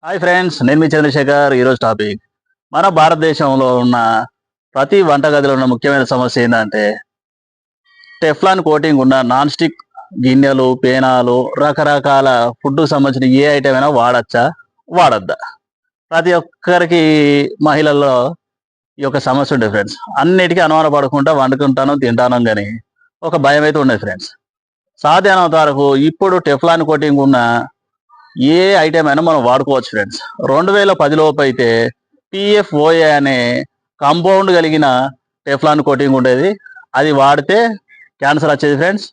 Hi friends, నేను మీ చంద్రశేఖర్. ఈరోజు topic మన భారతదేశంలో ఉన్న ప్రతి వంటగదిలో ఉన్న ముఖ్యమైన సమస్య ఏంటంటే టెఫ్లాన్ కోటింగ్ ఉన్న నాన్ స్టిక్ గిన్నెలు, పేనాలు, రకరకాల ఫుడ్కు సంబంధించిన ఏ ఐటమ్ అయినా వాడచ్చా, వాడద్దా? ప్రతి ఒక్కరికి మహిళల్లో ఈ యొక్క సమస్య ఉండే ఫ్రెండ్స్. అన్నిటికీ అనుమాన పడకుండా వండుకుంటాను, తింటాను, కానీ ఒక భయం అయితే ఉండేది ఫ్రెండ్స్. సాధ్యమైనంత వరకు ఇప్పుడు టెఫ్లాన్ కోటింగ్ ఉన్న ఏ ఐటెం అయినా మనం వాడుకోవచ్చు ఫ్రెండ్స్. 2010 లోపు అయితే పిఎఫ్ఓఏ అనే కాంపౌండ్ కలిగిన టెఫ్లాన్ కోటింగ్ ఉండేది. అది వాడితే క్యాన్సర్ వచ్చేది ఫ్రెండ్స్.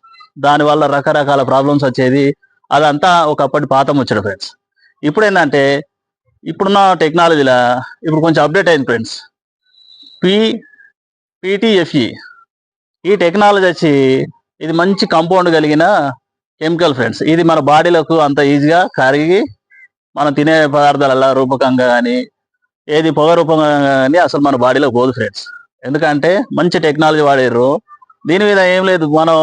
దానివల్ల రకరకాల ప్రాబ్లమ్స్ వచ్చేది. అదంతా ఒకప్పటి పాత ముచ్చట ఫ్రెండ్స్. ఇప్పుడు ఏంటంటే ఇప్పుడున్న టెక్నాలజీలో ఇప్పుడు కొంచెం అప్డేట్ అయింది ఫ్రెండ్స్. పిటిఎఫ్ఈ ఈ టెక్నాలజీ వచ్చి ఇది మంచి కాంపౌండ్ కలిగిన కెమికల్ ఫ్రెండ్స్. ఇది మన బాడీలకు అంత ఈజీగా కరిగి మనం తినే పదార్థాల రూపకంగా కానీ ఏది పొగ రూపంగా కానీ అసలు మన బాడీలో పోదు ఫ్రెండ్స్. ఎందుకంటే మంచి టెక్నాలజీ వాడారు. దీని మీద ఏం లేదు, మనం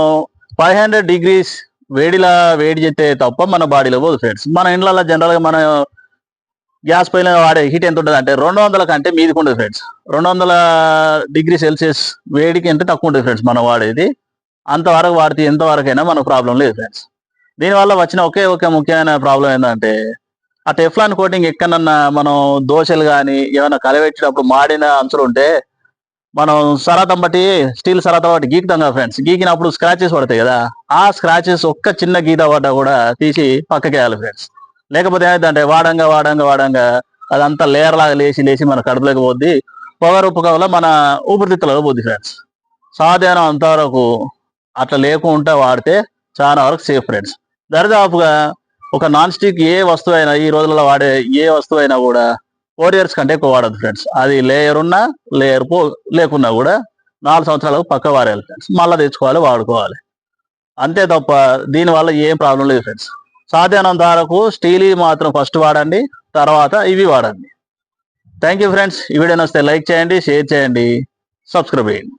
500 degrees వేడి చేస్తే తప్ప మన బాడీలో పోదు ఫ్రెండ్స్. మన ఇండ్లలో జనరల్గా మనం గ్యాస్ పైన వాడే హీట్ ఎంత ఉంటుంది అంటే 200 కంటే మీదికి ఉంటుంది ఫ్రెండ్స్. 200 degrees Celsius వేడికి ఎంత తక్కువ ఉంటుంది ఫ్రెండ్స్ మనం వాడేది. అంతవరకు వాడితే ఎంతవరకైనా మనకు ప్రాబ్లం లేదు ఫ్రెండ్స్. దీనివల్ల వచ్చిన ఒకే ముఖ్యమైన ప్రాబ్లం ఏంటంటే ఆ టెఫ్లాన్ కోటింగ్ ఎక్కడన్నా మనం దోశలు కానీ ఏమైనా కలవెట్టేటప్పుడు మాడిన అంచులు ఉంటే మనం సరాతం బట్టి స్టీల్ సరాతం బట్టి గీకుతాం కదా ఫ్రెండ్స్. గీకినప్పుడు స్క్రాచెస్ పడతాయి కదా, ఆ స్క్రాచెస్ ఒక్క చిన్న గీత పడ్డా కూడా తీసి పక్కకేయాలి ఫ్రెండ్స్. లేకపోతే ఏమైందంటే వాడంగా అదంతా లేయర్ లాగా లేచి మన కడుపులోకి పోద్ది. పొగ రూపకంలో మన ఊపిరితిత్తులలో పోద్ది ఫ్రెండ్స్. సాధ్యమైనంత అంతవరకు అట్లా లేకుండా వాడితే చాలా వరకు సేఫ్ ఫ్రెండ్స్. దరిదాపుగా ఒక నాన్ స్టిక్ ఏ వస్తువు అయినా ఈ రోజులలో వాడే ఏ వస్తువు అయినా కూడా 4 years కంటే ఎక్కువ వాడదు ఫ్రెండ్స్. అది లేయర్ ఉన్నా లేకున్నా కూడా 4 సంవత్సరాలకు పక్క వారేయాలి ఫ్రెండ్స్. మళ్ళీ తెచ్చుకోవాలి, వాడుకోవాలి, అంతే తప్ప దీనివల్ల ఏం ప్రాబ్లం లేదు ఫ్రెండ్స్. సాధ్యమైనంత వరకు స్టీల్ మాత్రం ఫస్ట్ వాడండి, తర్వాత ఇవి వాడండి. Thank you friends. ఈ వీడియో నచ్చితే లైక్ చేయండి, షేర్ చేయండి, సబ్స్క్రైబ్ చేయండి.